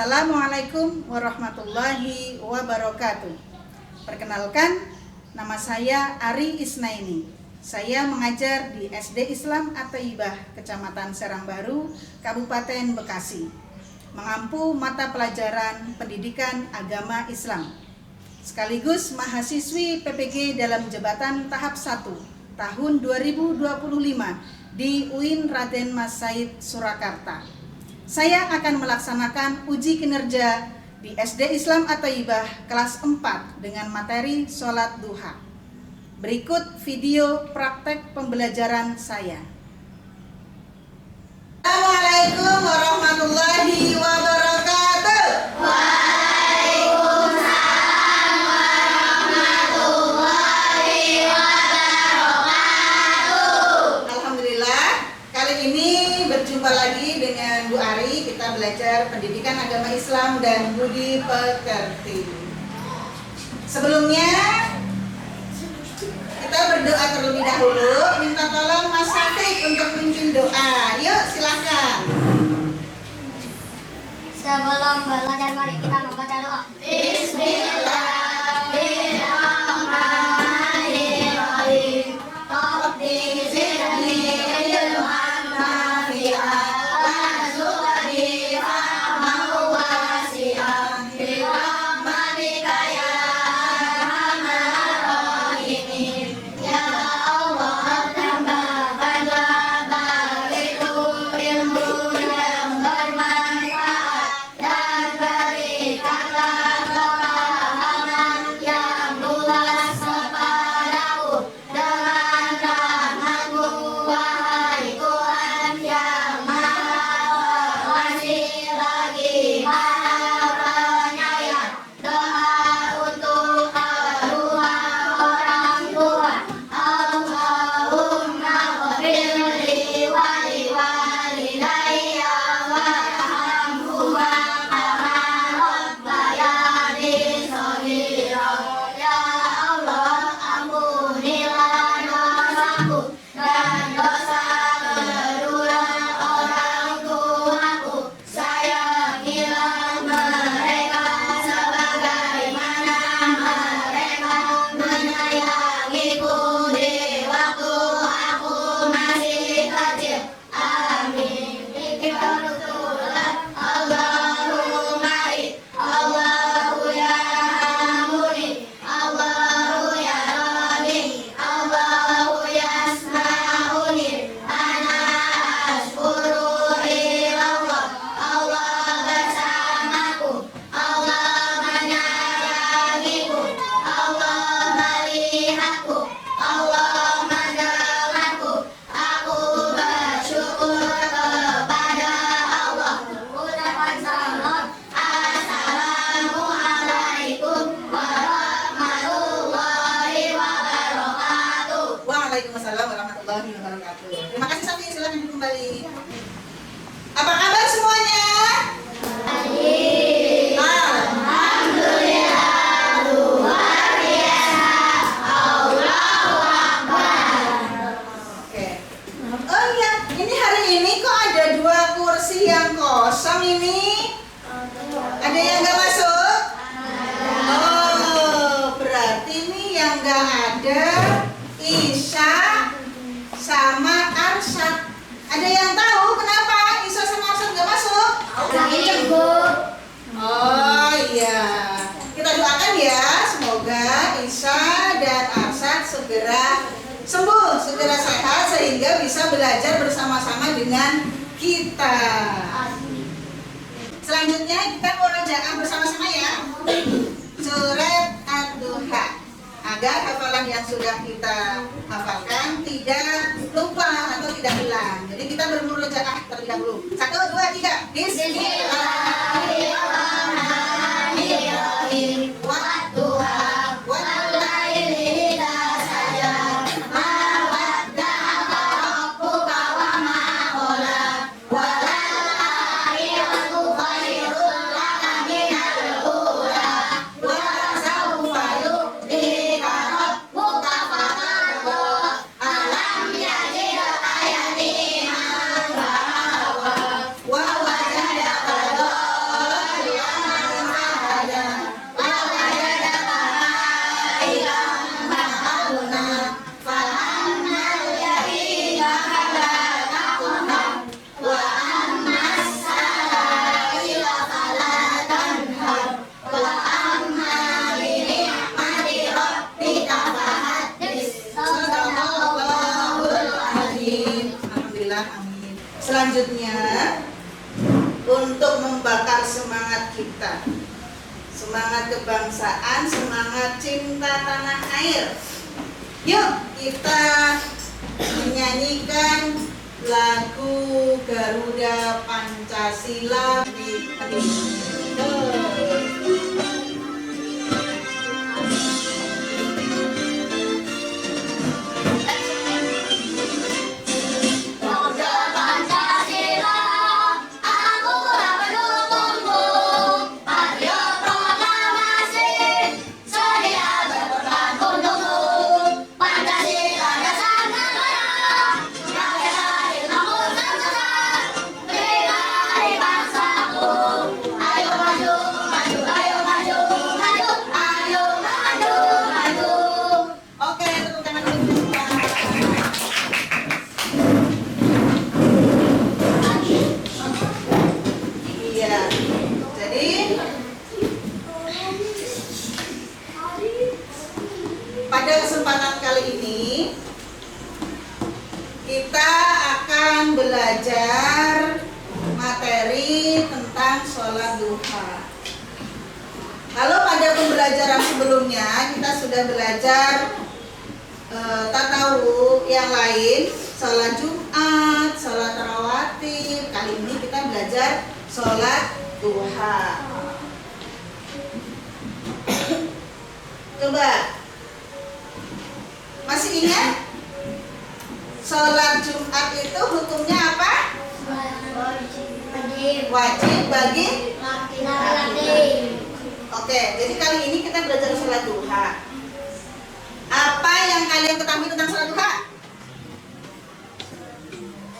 Assalamualaikum warahmatullahi wabarakatuh. Perkenalkan, nama saya Ari Isnaini. Saya mengajar di SD Islam At-Thayyibah, Kecamatan Serangbaru, Kabupaten Bekasi, mengampu mata pelajaran pendidikan agama Islam, sekaligus mahasiswi PPG dalam jabatan tahap 1 tahun 2025 di UIN Raden Mas Said Surakarta. Saya akan melaksanakan uji kinerja di SD Islam At-Thayyibah kelas 4 dengan materi sholat duha. Berikut video praktek pembelajaran saya. Assalamualaikum warahmatullahi wabarakatuh. Waalaikumsalam warahmatullahi wabarakatuh. Alhamdulillah, kali ini berjumpa lagi dengan Bu Ari. Kita belajar pendidikan agama Islam dan budi pekerti. Sebelumnya kita berdoa terlebih dahulu, minta tolong Mas Syafiq untuk memimpin doa. Yuk, silakan. Sebelum belajar, mari kita membaca doa. Bismillahirrahmanirrahim. Rabbi zidni ilman nafi'an warzuqni fahman wasi'an birahmatika ya arhamar rahimin. Ya Allah, tambahkanlah bagiku ilmu yang bermanfaat dan berikanlah pemahaman yang luas kepadaku dengan rahmat-Mu, wahai Tuhan yang Maha Pengasih lagi Maha Penyayang. Doa untuk kedua orang tua. Allahumma ghfirli wa liwalidayya warhamhuma kama rabbayani shaghira. Ya Allah, ampunilah dosaku dan dosa kedua orang tuaku. Sayangilah mereka sebagaimana mereka menyayangiku di waktu aku masih kecil. Amin. Allahumma Allahu ya Hamuni, Allahu ya Rabbi, Allahu yasma'uni, ana ashkuru ilallah. Allah bersamaku, Allah menyayangiku, Allah melihatku, Allah mendengarku. Aku bersyukur kepada Allah. Ucapan salam, Assalamualaikum warahmatullahi wabarakatuh. Waalaikumsalam warahmatullahi wabarakatuh. Terima kasih Syafiq, silakan duduk kembali. Apa kabar semuanya? Alhamdulillah, luar biasa. Allahu Akbar. Oke. Oh iya, ini hari ini kok ada 2 kursi yang kosong ini? Ada yang nggak masuk? Oh, berarti ini yang nggak ada Isya sama Arsyad. Ada yang tahu kenapa Isya sama Arsyad nggak masuk? Oh iya, kita doakan ya, semoga Isya dan Arsyad segera sembuh, segera sehat sehingga bisa belajar bersama-sama dengan kita. Selanjutnya kita murojaah bersama-sama ya. Surat Ad-Duha, agar hafalan yang sudah kita hafalkan tidak lupa atau tidak hilang. Jadi kita bermurojaah terlebih dahulu. 1, 2, 3. Bismillahirrahmanirrahim. Wadduha wallaili idza saja. Ma wadda'aka rabbuka wa ma qala. Walal akhiratu khairul laka minal ula. Wa sawfa yu'tika rabbuka fatarda. Alam yajidka yatiman fa'awa. Wa wajadaka selanjutnya untuk membakar semangat kita, semangat kebangsaan, semangat cinta tanah air. Yuk kita menyanyikan lagu Garuda Pancasila di pada kesempatan kali ini kita akan belajar materi tentang sholat duha. Lalu pada pembelajaran sebelumnya kita sudah belajar tatawuf yang lain, sholat Jumat, sholat rawatib. Kali ini kita belajar sholat duha. Coba, masih ingat? Sholat Jumat itu hukumnya apa? Wajib bagi laki-laki. Oke, jadi kali ini kita belajar sholat duha. Apa yang kalian ketahui tentang sholat duha?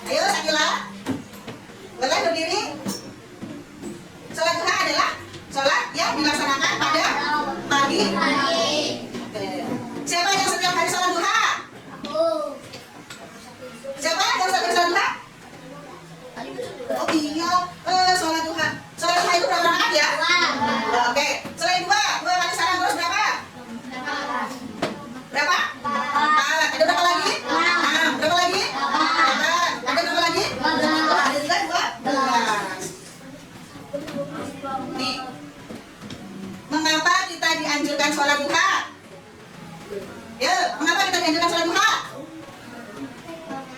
Ayo, Sakila. Boleh berdiri? Sholat duha adalah sholat yang dilaksanakan pada pagi. Oke. Siapa yang setiap hari sholat duha? Siapa yang setiap hari sholat duha? Oh iya, sholat duha. Sholat duha itu berapa rakaat ya? Oke. Selain dua kali salam terus berapa? Berapa? 4. Ada berapa lagi? 6. Berapa lagi? 8. Ada berapa lagi? 12. Ada juga 12. Nih. Mengapa kita dianjurkan sholat duha? Ya, mengapa kita dianjurkan sholat duha?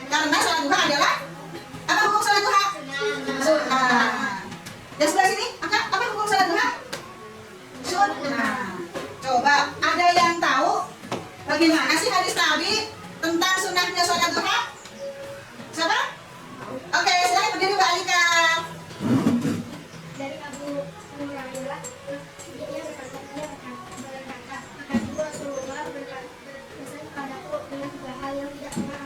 Karena sholat duha adalah apa hukum sholat duha? Sunnah. Dan sebelah sini, apa hukum sholat duha? Sunnah. Coba, ada yang tahu bagaimana sih hadis Nabi tentang sunnahnya sholat duha? Siapa? Oke, silahkan berdiri Mbak Alika. Dari Abu Hurairah, dia berkata, Rasulullah berkata padaku dengan 3 hal yang tidak pernah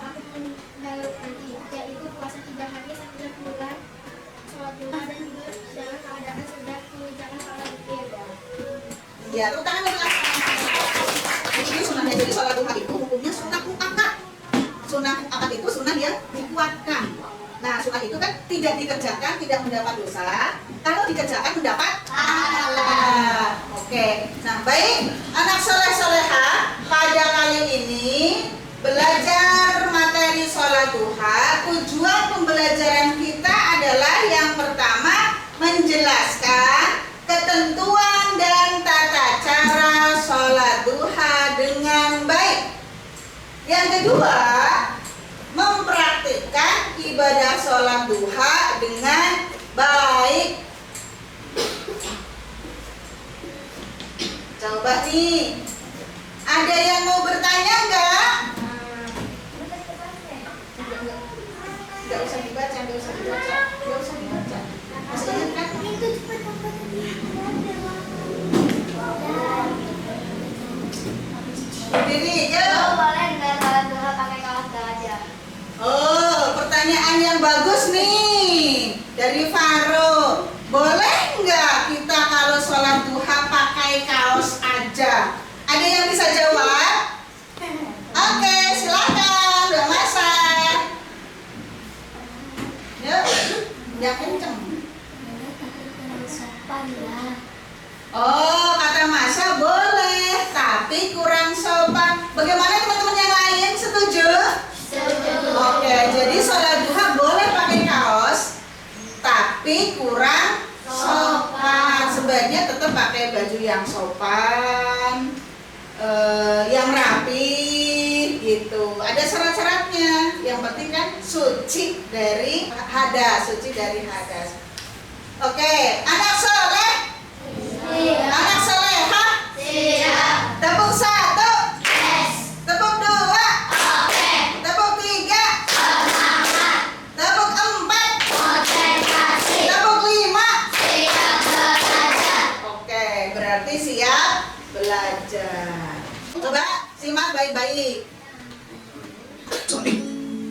aku tinggalkan, yaitu puasa 3 hari 9 bulan, sholat duha, dan juga dalam keadaan sedang mengerjakan sholat witir. Ya, tepuk tangan dulu. Ini sunnahnya, jadi sholat duha itu hukumnya sunnah muakkad. Sunnah muakkad itu sunnah yang dikuatkan. Nah, sunnah itu kan tidak dikerjakan tidak mendapat dosa, kalau dikerjakan mendapat pahala. Oke, nah baik, anak soleh-soleha, pada kali ini belajar materi sholat duha. Tujuan pembelajaran kita adalah yang pertama menjelaskan ketentuan dan tata cara sholat duha dengan baik. Yang kedua, mempraktikkan ibadah sholat duha dengan baik. Coba nih, ada yang mau bertanya enggak? Enggak usah dibaca, enggak usah dibaca, enggak usah dibaca. Masih ingat kan? Berdiri, yuk. Boleh nggak sholat duha pakai kaos gajah? Oh, pertanyaan yang bagus nih dari Faro. Boleh nggak kita kalau sholat duha pakai kaos aja? Ada yang bisa jawab? Oke, silakan, udah masak. Yuk, yang kenceng. Oh, kata Masya boleh, tapi kurang sopan. Bagaimana teman-teman yang lain? Setuju? Oke, jadi sholat duha boleh tetap pakai baju yang sopan, yang rapi gitu. Ada syarat-syaratnya. Yang penting kan suci dari hadas, Oke, anak soleh, anak solehah, tepuk 1, tepuk 2, tepuk 3, tepuk 4, tepuk 5. Oke, berarti siap belajar. Coba simak baik-baik.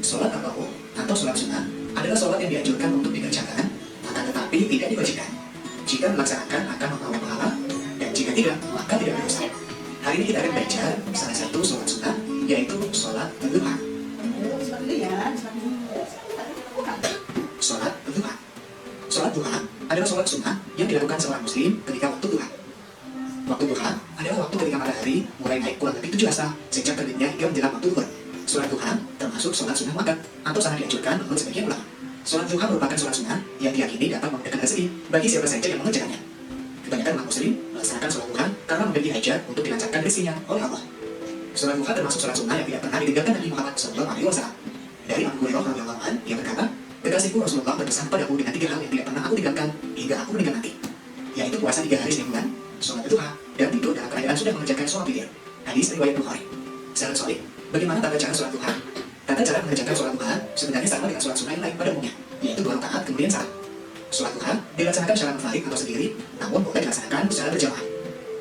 Sholat atau sholat sunnah adalah sholat yang dianjurkan untuk dikerjakan, akan tetapi tidak diwajibkan. Jika melaksanakan akan membawa pahala, dan jika tidak, maka tidak berdosa. Hari ini kita akan belajar salah satu sholat sunnah, yaitu sholat duha. Sholat duha. Sholat duha adalah sholat sunnah yang dilakukan seorang muslim ketika waktu duha. Waktu duha adalah waktu ketika matahari mulai naik kurang lebih 7 asa sejak terbitnya hingga menjelang waktu zuhur. Sholat duha termasuk sholat sunnah muakkad atau sangat dianjurkan menurut sebagian ulama. Sholat duha merupakan sholat sunnah yang diyakini dapat memudahkan rezeki bagi siapa saja yang mengerjakannya. Kebanyakan umat muslim melaksanakan sholat duha karena memiliki hajat untuk dilancarkan rezekinya oleh Allah. Sholat duha termasuk sholat sunnah yang tidak pernah ditinggalkan Nabi Muhammad SAW. Dari Abu Hurairah radhiyallahu anhu yang berkata, kekasihku Rasulullah berpesan padaku dengan 3 hal yang tidak pernah aku tinggalkan hingga aku meninggal nanti, yaitu puasa 3 hari setiap bulan, sholat duha, dan tidur dalam keadaan sudah mengerjakan sholat witir. Hadis riwayat Bukhari. Sahabat soleh, bagaimana tata cara sholat duha? Tata cara mengerjakan sholat duha sebenarnya sama dengan sholat sunnah yang lain pada umumnya, yaitu 2 rakaat kemudian salam. Sholat duha dilaksanakan secara munfarid atau sendiri, namun boleh dilaksanakan secara berjamaah.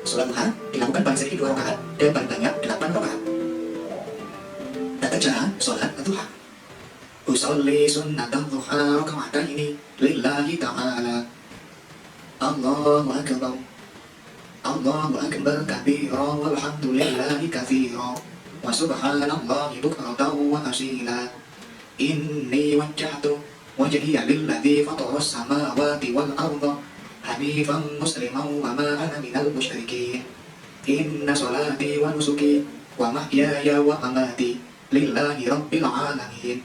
Sholat duha dilakukan paling sedikit 2 rakaat dan paling banyak 8 rakaat. Tata cara sholat duha. Usolli sunnatan duha raka'ataini lillahi ta'ala. Allahu akbar. Allahu akbar kabira walhamdulillahi katsira. Wa subhanallahi bukratan wa asila. Inni wajjahtu wajhiya lilladzi fatara as-samawati wal arda hanifan musliman wa ma ana minal musyrikin. Inna salati wa nusuki wa mahyaya wa mamati lillahi rabbil alamin.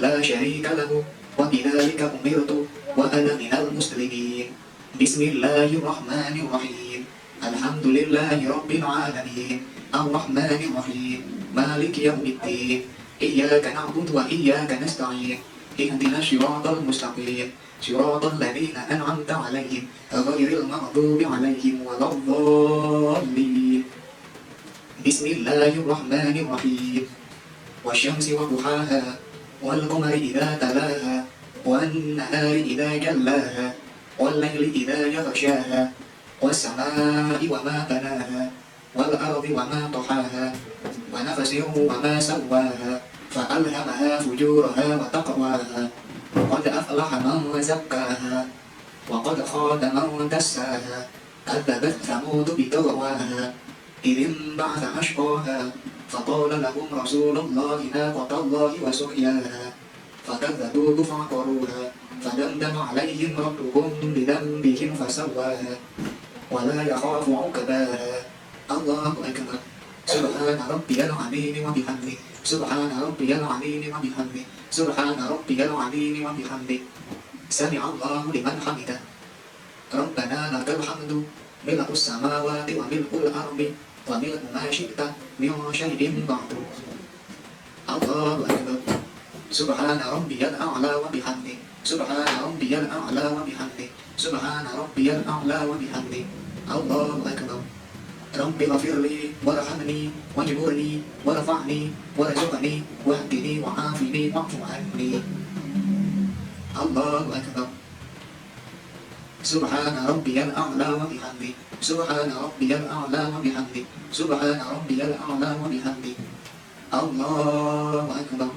La syarika lahu wa bidzalika umirtu wa ana minal muslimin. Bismillahirrahmanirrahim. Alhamdulillahi rabbil alamin. Ar-Rahmanir Rahim. Maliki yaumiddin. Iyyaka na'budu wa iyyaka nasta'in. Ihdinas siratal mustaqim. Siratal ladzina an'amta 'alaihim ghairil maghdubi 'alaihim waladdallin. Bismillahirrahmanirrahim. Wasyamsi wa duhaha wal qamari idza talaha wan nahari idza jallaha wal laili idza yaghshaha was samaa'i wa ma banaha wal ardi wa ma tahaha wa nafsin wa ma sawwaha fa alhamaha fujuraha wa taqwaha qad aflaha man zakkaha wa qad khaba man dassaha kadzabat thamud bi tagwaha idh ba'atha ashqaha فقال لهم رسول الله ناقة الله وسقياها فكذبوه فعقروها فدمدم عليهم ربهم بذنبهم فسواها ولا يخاف عقباها. الله أكبر. سبحان ربي العظيم وبحمده. سبحان ربي العظيم وبحمده. سبحان ربي العظيم وبحمده. سمع الله لمن حمده. ربنا لك الحمد ملء السماوات وملء الأرض وملء ما شئت من شيء بعد. الله أكبر. سبحان ربي الأعلى وبحمده. سبحان ربي الأعلى وبحمده. سبحان ربي الأعلى وبحمده. الله أكبر. رب اغفر لي وارحمني واجبرني وارفعني وارزقني واهدني وعافني واعف عني. الله أكبر. سبحان ربي الأعلى وبحمده. سبحان ربي الأعلى وبحمده. سبحان ربي الأعلى وبحمده. الله أكبر.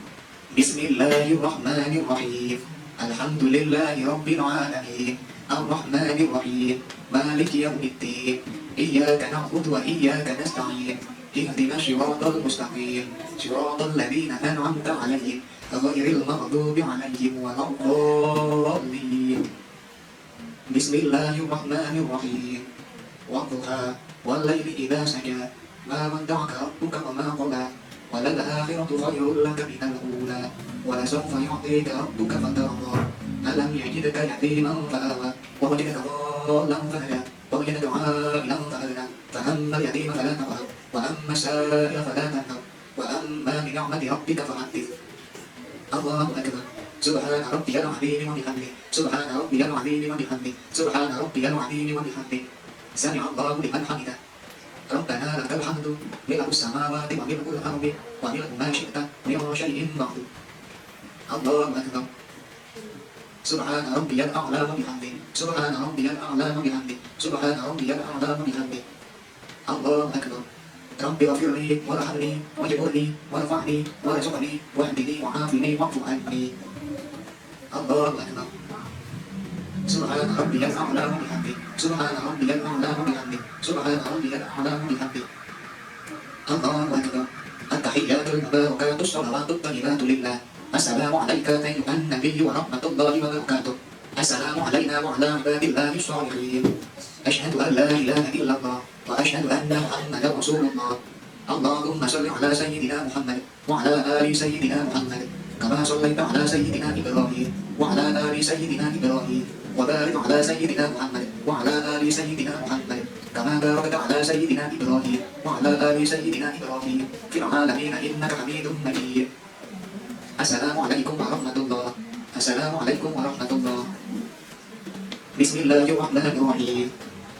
بسم الله الرحمن الرحيم. الحمد لله رب العالمين. الرحمن الرحيم. مالك يوم الدين. إياك نعبد وإياك نستعين. اهدنا الصراط المستقيم. صراط الذين أنعمت عليهم غير المغضوب عليهم ولا الضالين. بسم الله الرحمن الرحيم. والضحى والليل إذا سجى ما ودعك ربك وما قلى وللآخرة خير لك من الأولى ولسوف يعطيك ربك فترضى ألم يجدك يتيما فآوى ووجدك ضالا فهدى ومن الدعاء لو فعلنا فأما اليتيم فلا تقهر وأما السائل فلا تنهر وأما بنعمة ربك فحدث الله أكبر سبحان ربي العظيم وبحمده سبحان ربي العظيم وبحمده سبحان ربي العظيم وبحمده سمع الله لمن حمده ربنا لك الحمد ملء السماوات وملء الأرض وملء ما شئت من شيء بعد الله أكبر سبحان ربي الأعلى وبحمده سبحان ربي الأعلى وبحمده سبحان ربي الأعلى وبحمده الله أكبر رب اغفر لي وارحمني واجبرني وارفعني وارزقني واهدني وعافني واعف عني الله أكبر سبحان ربي الأعلى وبحمده سبحان ربي الأعلى وبحمده سبحان ربي الأعلى وبحمده الله أكبر التحيات المباركات الصلوات الطيبات لله السلام عليك أيها النبي ورحمة الله وبركاته السلام علينا وعلى عباد الله الصالحين أشهد أن لا إله إلا الله وأشهد أن محمدا رسول الله اللهم صل على سيدنا محمد وعلى آل سيدنا محمد كما صليت على سيدنا إبراهيم وعلى آل سيدنا إبراهيم وبارك على سيدنا محمد وعلى آل سيدنا محمد كما باركت على سيدنا إبراهيم وعلى آل سيدنا إبراهيم في العالمين إنك حميد مجيد السلام عليكم ورحمة الله السلام عليكم ورحمة الله بسم الله الرحمن الرحيم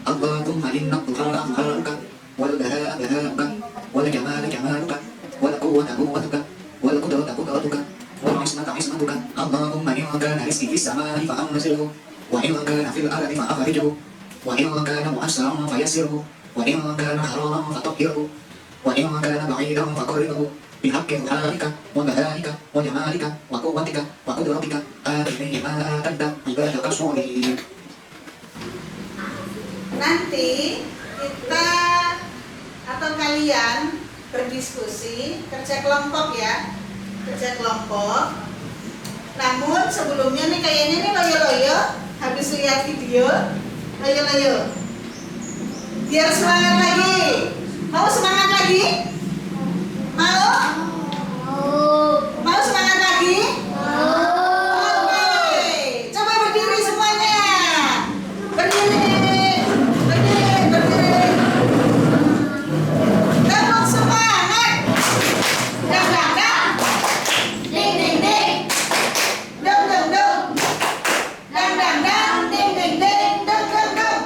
اللهم إن الضحى أضحاك والبهاء بهاءك والجمال جمالك والقوة قوتك والقدرة قدرتك والعصمة عصمتك اللهم إن كان رزقي في السماء فأنزله وإن كان في الأرض فأخرجه وإن كان مؤسرا فيسره وإن كان حراما فطهره وإن كان بعيدا فقربه بحق ضحائك وبهائك وجمالك وقوتك وقدرتك آتني ما آتيت عبادك الصالحين. Nanti kita atau kalian berdiskusi, kerja kelompok ya, kerja kelompok. Namun sebelumnya nih kayaknya nih loyo-loyo habis lihat video, loyo-loyo. Biar semangat lagi. Mau semangat lagi? Mau? Mau semangat lagi? Oke, coba berdiri semuanya. Berdiri. Tepuk semangat. Dang dang dang. Ding ding ding. Dong dong dong. Dang dang dang. Ding ding ding. Dong dong dong.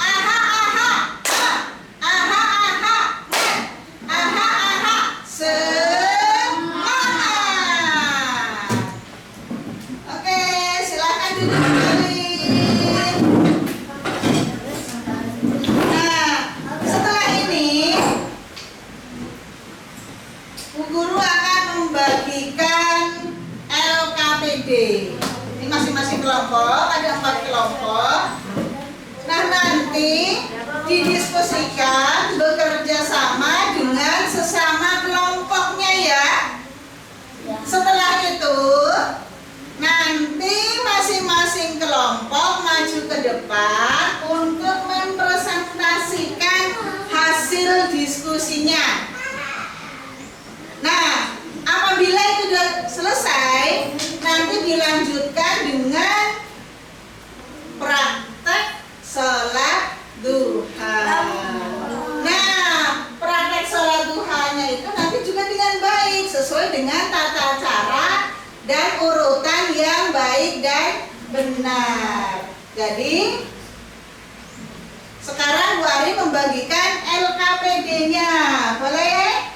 Aha aha. Aha aha. Aha aha. Semangat. Oke, silakan duduk kembali. Nah, setelah ini Bu Guru akan membagikan LKPD. Ini masing-masing kelompok, ada 4 kelompok. Nah, nanti didiskusikan bekerja sama dengan sesama kelompoknya ya. Setelah itu nanti masing-masing kelompok maju ke depan untuk mempresentasikan hasil diskusinya. Nah, apabila itu sudah selesai, nanti dilanjutkan dengan praktek sholat duha. Nah, praktek sholat duhanya itu nanti juga dengan baik, sesuai dengan tata cara dan urutan yang baik dan benar. Jadi sekarang Bu Ari membagikan LKPD-nya, boleh?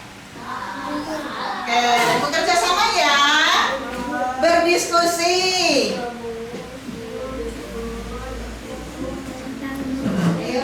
Oke, bekerja sama ya, berdiskusi. Ayo.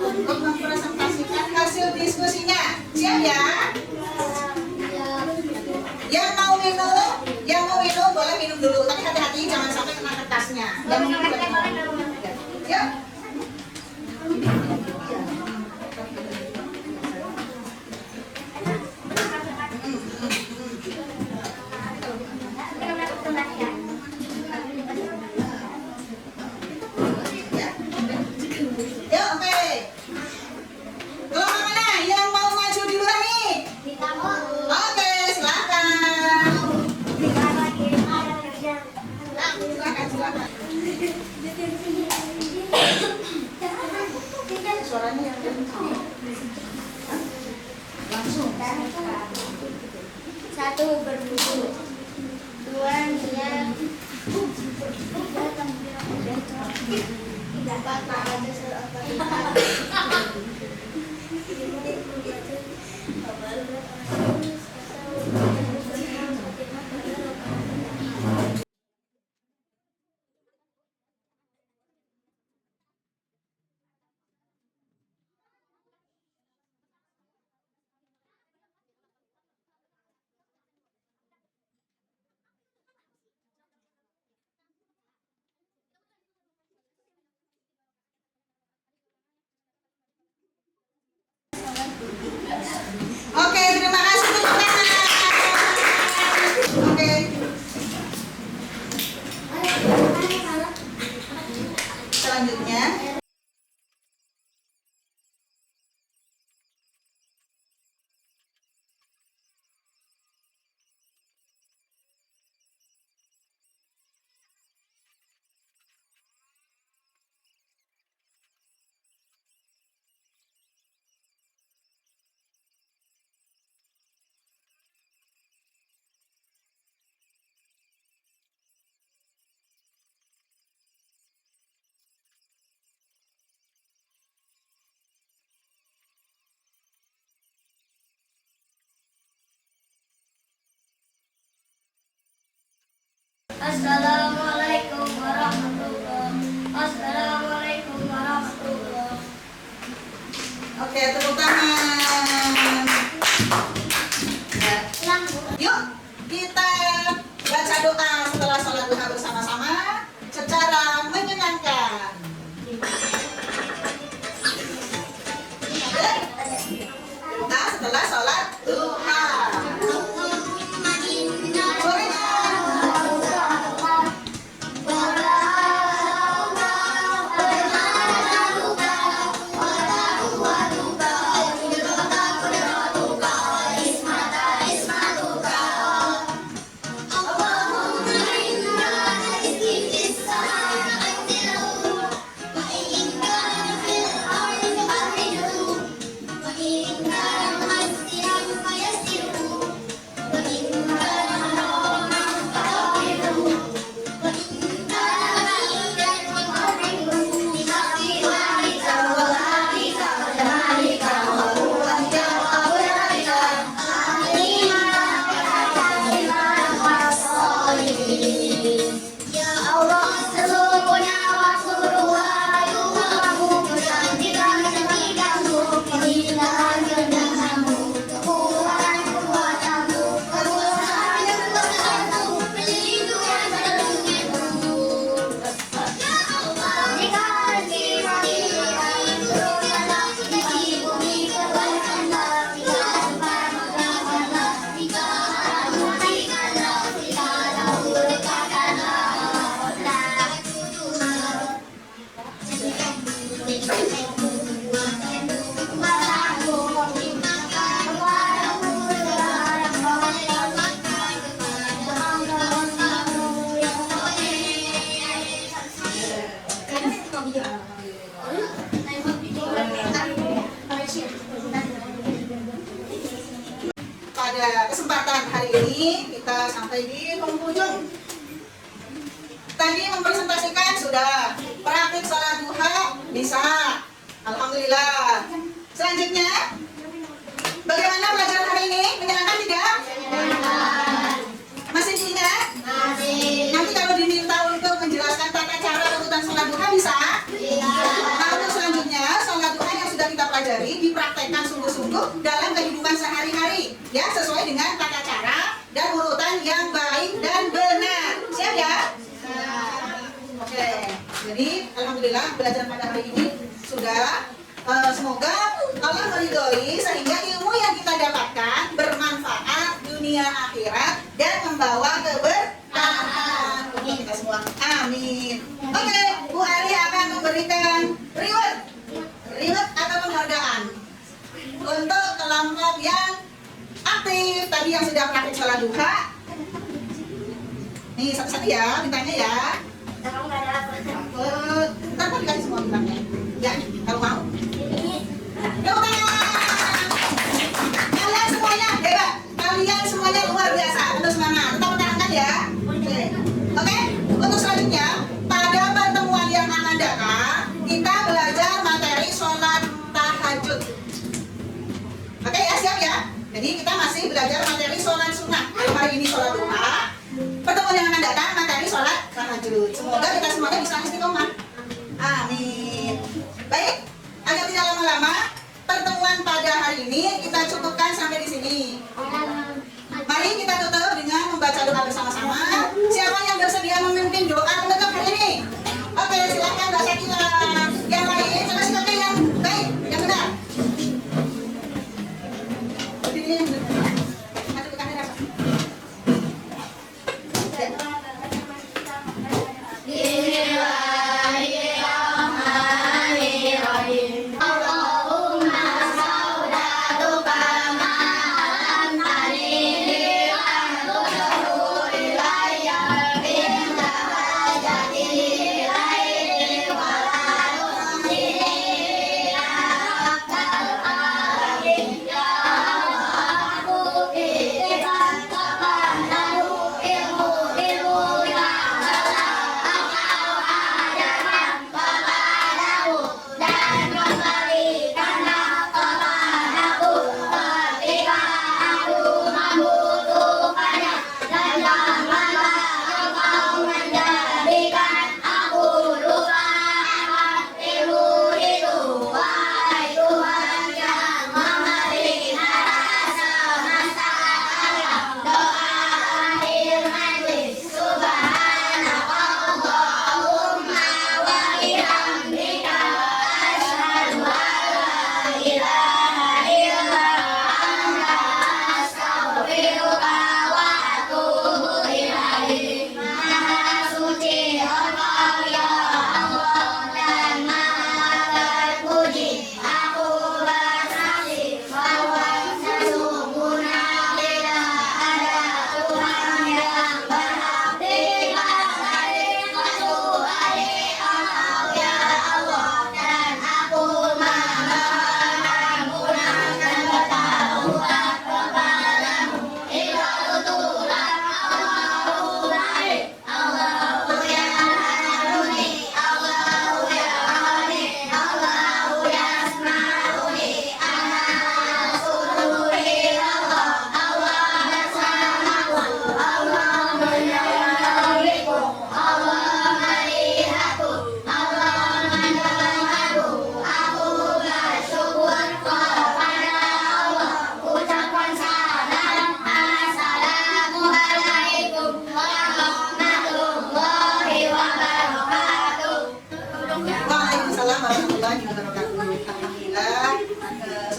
untuk mempresentasikan hasil diskusinya. Siap ya? Yang mau minum boleh minum dulu, tapi hati-hati jangan sampai kena kertasnya. Yang mau minum boleh minum. Yuk. Yuk, oke. Kelompok mana yang mau maju di luar nih? Oke, silakan. Silakan. Suaranya yang kencang. Langsung. Satu berbuku, dua niat, tiga kata ada surat Oke, terima kasih teman-teman. Oke. Selanjutnya Assalamualaikum warahmatullahi wabarakatuh. oke, tepuk tangan. Yuk, kita baca doa setelah sholat duha bersama-sama secara menyenangkan. Nah, setelah sholat duha. Pada kesempatan hari ini kita sampai di penghujung. Tadi mempresentasikan sudah, praktik sholat duha bisa, alhamdulillah. Selanjutnya, bagaimana pelajaran hari ini? Menyenangkan tidak? Masih diingat? Nanti kalau diminta untuk menjelaskan tata cara urutan sholat duha bisa? Lalu selanjutnya sholat duha yang sudah kita pelajari dipraktekkan sungguh-sungguh dalam kehidupan sehari-hari, ya, sesuai dengan tata cara dan urutan yang baik dan benar. Siap ya? Oke. Jadi alhamdulillah belajar pada hari ini sudah. Semoga Allah meridhoi sehingga ilmu yang kita dapatkan bermanfaat dunia akhirat dan membawa keberkahan untuk kita semua. Amin. Oke, Bu Ari akan memberikan reward atau penghargaan untuk kelompok yang aktif tadi yang sudah praktik sholat duha. Nih satu-satu ya bintangnya ya. Ntar mau dikasih semua bintangnya. Ya, kalau mau. Kalian semuanya hebat. Kalian semuanya luar biasa. Terus semangat. Tetap pertahankan ya. Oke. Untuk selanjutnya pada pertemuan yang akan datang kita belajar materi sholat tahajud. Oke ya, siap ya. Jadi kita masih belajar materi sholat sunnah. Hari ini sholat duha. Pertemuan yang akan datang materi sholat tahajud. Semoga kita semuanya bisa istiqomah. Amin. Baik, agar tidak lama-lama, pertemuan pada hari ini kita cukupkan sampai di sini. Mari kita tutup dengan membaca doa bersama-sama. Siapa yang bersedia memimpin doa penutup hari ini? Oke, silakan Mbak Sakila. Yang lain, coba silakan yang baik, yang benar. Ini yang benar. Maju ke kamera, Pak.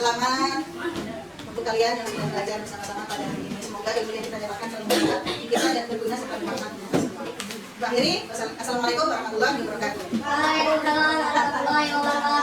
Selamat untuk kalian yang sudah belajar bersama-sama pada hari ini. Semoga ilmu yang kita dapatkan selalu berguna dan berguna serta bermanfaat. Akhiri, assalamualaikum warahmatullahi wabarakatuh. Waalaikumsalam warahmatullahi wabarakatuh.